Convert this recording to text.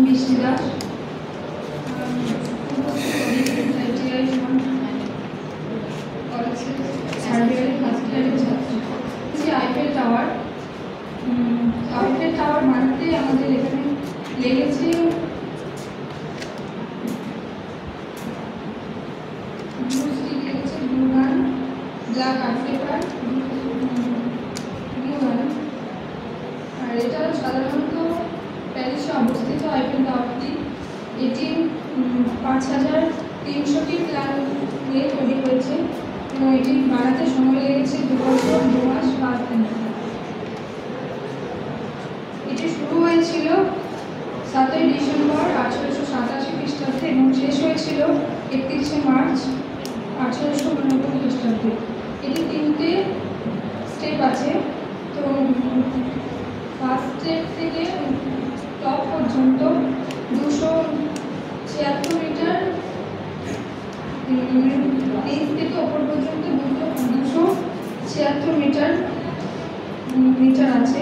মিষ্টি Das, Eiffel tower. Eiffel tower বানাতে আমাদের এখানে লেগেছে ব্ল্যাক আর্ট পেপার, আর এটা সাধারণত প্যারিসে অবস্থিত আইফেল টাওয়ারটি। এটি 5300টি প্ল্যান নিয়ে তৈরি হয়েছে এবং এটি বানাতে সময় লেগেছে 2 বছর 2 মাস 5 দিন। এটি শুরু হয়েছিল 7ই ডিসেম্বর 1887 খ্রিস্টাব্দে এবং শেষ হয়েছিল 31শে মার্চ 1889 খ্রিস্টাব্দে। এটি 3টে স্টেপ আছে। তো ফার্স্ট স্টেপ থেকে টপ পর্যন্ত 276 মিটার, নিচ থেকে ওপর পর্যন্ত 276 মিটার আছে।